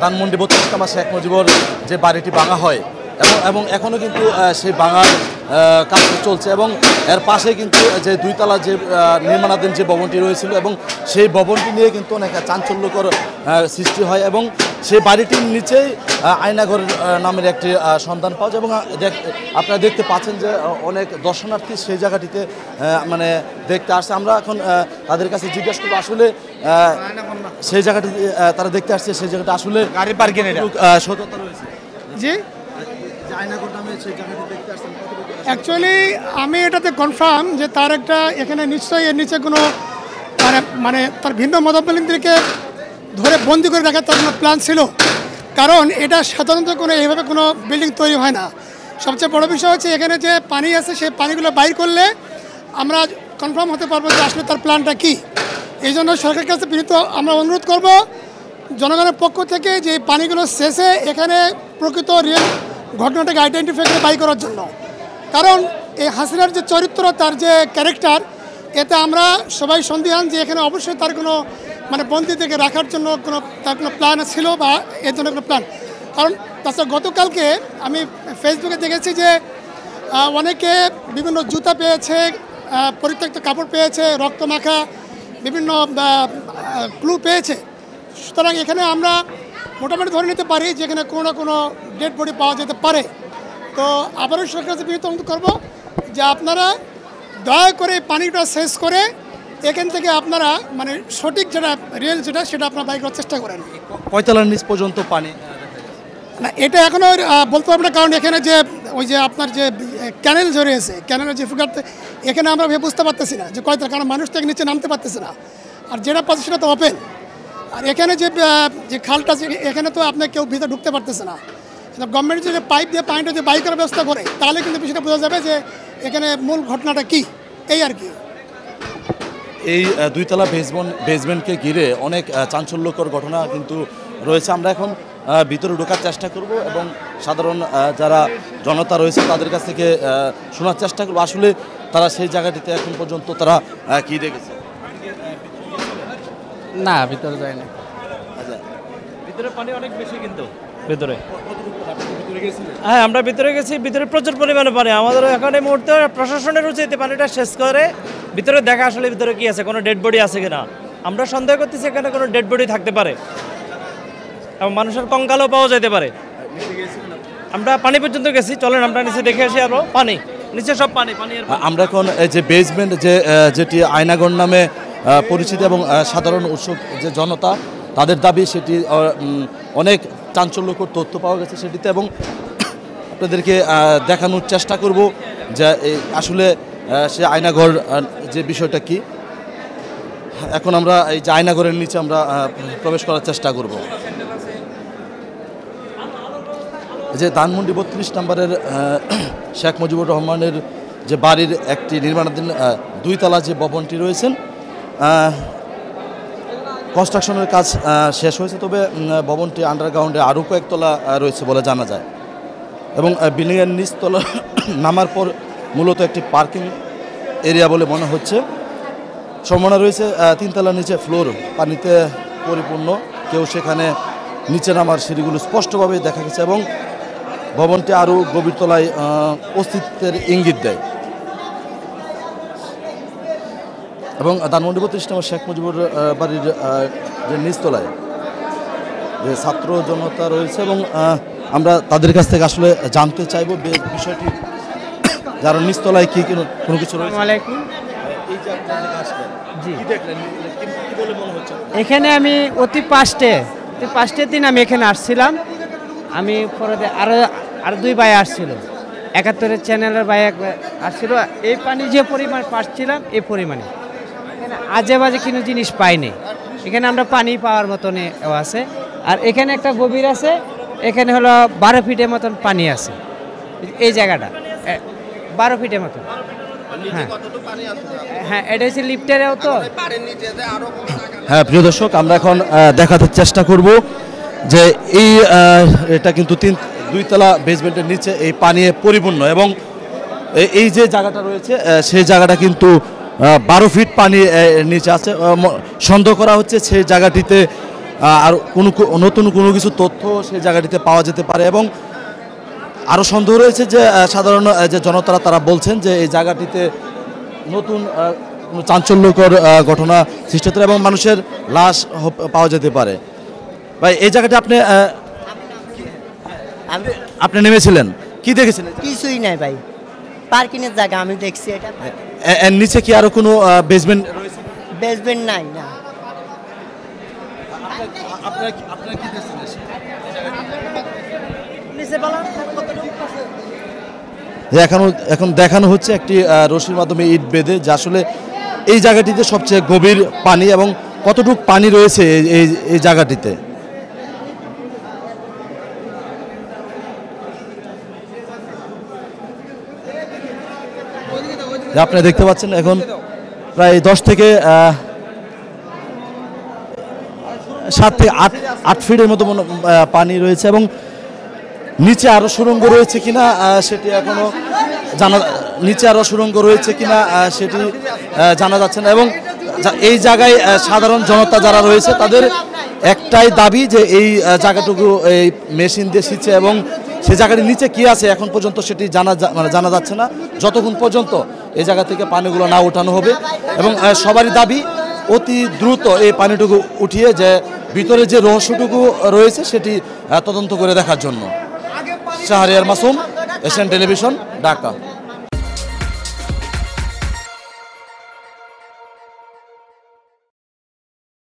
ধানমন্ডি 32 নম্বর শেখ মুজিবুর যে বাড়িটি ভাঙা হয় এবং এখনও কিন্তু সেই ভাঙার কাজ চলছে এবং এর পাশে কিন্তু যে দুইতলা যে নির্মাণাধীন যে ভবনটি রয়েছিল এবং সেই ভবনটি নিয়ে কিন্তু অনেক চাঞ্চল্যকর সৃষ্টি হয় এবং সেই বাড়িটির নিচেই আয়নাঘর নামের একটি সন্ধান পাওয়া যায় এবং আপনারা দেখতে পাচ্ছেন যে অনেক দর্শনার্থী সেই জায়গাটিতে মানে দেখতে আসছে। আমরা এখন তাদের কাছে জিজ্ঞাসা করবো আসলে সেই জায়গাটি তারা দেখতে আসছে সেই জায়গাটা আসলে গাড়ি পার্কিং সততা রয়েছে। জি, অ্যাকচুয়ালি আমি এটাতে কনফার্ম যে তার একটা এখানে নিশ্চয়ই এর নিচে কোনো মানে তার ভিন্ন মতাবলম্বীদেরকে ধরে বন্দি করে রাখার তার কোনো প্ল্যান ছিল, কারণ এটা সাধারণত কোনো এইভাবে কোনো বিল্ডিং তৈরি হয় না। সবচেয়ে বড় বিষয় হচ্ছে এখানে যে পানি আছে সেই পানিগুলো বাইর করলে আমরা কনফার্ম হতে পারবো যে আসলে তার প্ল্যানটা কী। এই জন্য সরকারের কাছে বিনীত আমরা অনুরোধ করব জনগণের পক্ষ থেকে যে পানিগুলো শেষে এখানে প্রকৃত রিয়েল ঘটনাটাকে আইডেন্টিফাই করে বাই করার জন্য, কারণ এই হাসিনার যে চরিত্র তার যে ক্যারেক্টার এতে আমরা সবাই সন্দিহান যে এখানে অবশ্যই তার কোনো মানে বন্দি থেকে রাখার জন্য তার কোনো প্ল্যান ছিল বা এর জন্য কোনো প্ল্যান। কারণ তাছাড়া গতকালকে আমি ফেসবুকে দেখেছি যে অনেকে বিভিন্ন জুতা পেয়েছে, পরিত্যক্ত কাপড় পেয়েছে, রক্তমাখা বিভিন্ন ক্লু পেয়েছে। সুতরাং এখানে আমরা মোটামুটি ধরে নিতে পারি যে এখানে কোনো না কোনো ডেড বডি পাওয়া যেতে পারে। তো আবারও সরকারের কাছে বিনীত অনুরোধ করবো যে আপনারা দয়া করে পানিটা শেষ করে এখান থেকে আপনারা মানে সঠিক যেটা রিয়েল যেটা সেটা আপনারা বাই করার চেষ্টা করেন। কয়তলার নিচ পর্যন্ত পানি না, এটা এখনও বলতে পারবো না, কারণ এখানে যে ওই যে আপনার যে ক্যানেল জড়িয়েছে ক্যানেলের যে ফুকার এখানে আমরা বুঝতে পারতেছি না যে কয়তলা, কারণ মানুষ থেকে নিচে নামতে পারতেছে না, আর যেটা পাচ্ছে সেটা তো ওপেন। আর এখানে যে খালটা এখানে তো আপনার কেউ ভিতরে ঢুকতে পারতেছে না। গভর্নমেন্ট যে পাইপ দিয়ে পানিটা যে বাই করার ব্যবস্থা করে তাহলে কিন্তু বিষয়টা বোঝা যাবে যে এখানে মূল ঘটনাটা কী, এই আর কি। এই দুইতলা বেসমেন্টকে ঘিরে অনেক চাঞ্চল্যকর ঘটনা কিন্তু রয়েছে। আমরা এখন ভিতরে ঢোকার চেষ্টা করব এবং সাধারণ যারা জনতা রয়েছে তাদের কাছ থেকে শোনার চেষ্টা করব আসলে তারা সেই জায়গাটিতে এখন পর্যন্ত তারা কি দেখেছে। না, ভিতরে যায় না। ভিতরে পানি অনেক বেশি, কিন্তু ভিতরে হ্যাঁ আমরা ভিতরে গেছি, ভিতরে প্রচুর পরিমাণে পানি। আমাদের এখন এই মুহূর্তে প্রশাসনের উচিত পানিটা শেষ করে ভিতরে দেখা আসলে ভিতরে কি আছে, কোনো ডেড বডি আছে কিনা। আমরা সন্দেহ করতেছি এখানে কোনো ডেড বডি থাকতে পারে এবং মানুষের কঙ্কালও পাওয়া যেতে পারে। আমরা পানি পর্যন্ত গেছি, চলেন আমরা নিচে দেখে আসি। আরও পানি নিচে সব পানি। আমরা এখন যে বেসমেন্ট যেটি আয়নাগর নামে পরিচিত এবং সাধারণ উৎসুক যে জনতা তাদের দাবি সেটি অনেক চাঞ্চল্যকর তথ্য পাওয়া গেছে সেটিতে, এবং আপনাদেরকে দেখানোর চেষ্টা করব যে আসলে সে আয়নাঘর যে বিষয়টা কি। এখন আমরা এই যে আয়নাঘরের নিচে আমরা প্রবেশ করার চেষ্টা করব। যে ধানমন্ডি 32 নম্বরের শেখ মুজিবুর রহমানের যে বাড়ির একটি নির্মাণাধীন দুইতলা যে ভবনটি রয়েছেন, কনস্ট্রাকশনের কাজ শেষ হয়েছে, তবে ভবনটি আন্ডারগ্রাউন্ডে আরও কয়েকতলা রয়েছে বলে জানা যায় এবং বিল্ডিংয়ের নিচতলা নামার পর মূলত একটি পার্কিং এরিয়া বলে মনে হচ্ছে। সম্ভাবনা রয়েছে 3 তলার নিচে ফ্লোর পানিতে পরিপূর্ণ, কেউ সেখানে নিচে নামার সিঁড়িগুলো স্পষ্টভাবে দেখা গেছে এবং ভবনটি আরও গভীর তলায় অস্তিত্বের ইঙ্গিত দেয়। এবং ধানমন্ডি 32 নম্বর শেখ মুজিবুর বাড়ির যে নিচতলায় যে ছাত্র জনতা রয়েছে এবং আমরা তাদের কাছ থেকে আসলে জানতে চাইব বিষয়টি, যারা নিচতলায় কি কোনো কিছু রয়েছে। এখানে আমি অতি পাঁচটের দিন আমি এখানে আসছিলাম। আমি পরে আরো 2 ভাই আসছিল, 71 চ্যানেলের ভাই আসছিল। এই পানি যে পরিমাণ পাচ্ছিলাম এই পরিমাণে এখানে আজে বাজে কোনো জিনিস পাইনি। এখানে আমরা পানি পাওয়ার মতন আছে। আর এখানে একটা গভীর আছে, এখানে হলো 12 ফিটের মতন পানি আছে। এই জায়গাটা 12 ফিটের মতন। হ্যাঁ, এটা হচ্ছে লিফটেরও তো। হ্যাঁ প্রিয় দর্শক, আমরা এখন দেখাতে চেষ্টা করব যে এটা কিন্তু 2 তলা বেসমেন্টের নিচে এই পানি পরিপূর্ণ এবং এই যে জায়গাটা রয়েছে সেই জায়গাটা কিন্তু 12 ফিট পানি নিচে আছে। সন্দেহ করা হচ্ছে সেই জায়গাটিতে আর নতুন কোনো কিছু তথ্য সেই জায়গাটিতে পাওয়া যেতে পারে। এবং আরও সন্দেহ রয়েছে যে সাধারণ যে জনতারা তারা বলছেন যে এই জায়গাটিতে নতুন কোনো চাঞ্চল্যকর ঘটনা সৃষ্টি হতে এবং মানুষের লাশ পাওয়া যেতে পারে। ভাই এই জায়গাটা আপনি নেমেছিলেন, কি দেখেছিলেন? কিছুই নাই ভাই, পার্কিংয়ের জায়গা আমি দেখছি। এটা এর নিচে কি আরো কোনো বেসমেন্ট রয়েছে? বেসমেন্ট নাই না। আপনারা কি দেখছেন? এখন দেখানো হচ্ছে একটি রশির মাধ্যমে ইট বেঁধে, যা আসলে এই জায়গাটিতে সবচেয়ে গভীর পানি এবং কতটুকু পানি রয়েছে এই জায়গাটিতে। আপনারা দেখতে পাচ্ছেন এখন প্রায় 10 থেকে 7 থেকে 8 ফিটের মতো পানি রয়েছে এবং নিচে আরো সুড়ঙ্গ রয়েছে কিনা সেটি এখনো সেটি জানা যাচ্ছে না। এবং এই জায়গায় সাধারণ জনতা যারা রয়েছে তাদের একটাই দাবি যে এই জায়গাটুকু এই মেশিন দিয়ে সিঁচে এবং সেই জায়গাটির নিচে কি আছে এখন পর্যন্ত সেটি জানা যাচ্ছে না, যতক্ষণ পর্যন্ত এই জায়গা থেকে পানিগুলো না উঠানো হবে। এবং সবারই দাবি অতি দ্রুত এই পানিটুকু উঠিয়ে যে ভিতরে যে রহস্যটুকু রয়েছে সেটি তদন্ত করে দেখার জন্য। Shahriar Masum, Asian television, Dhaka.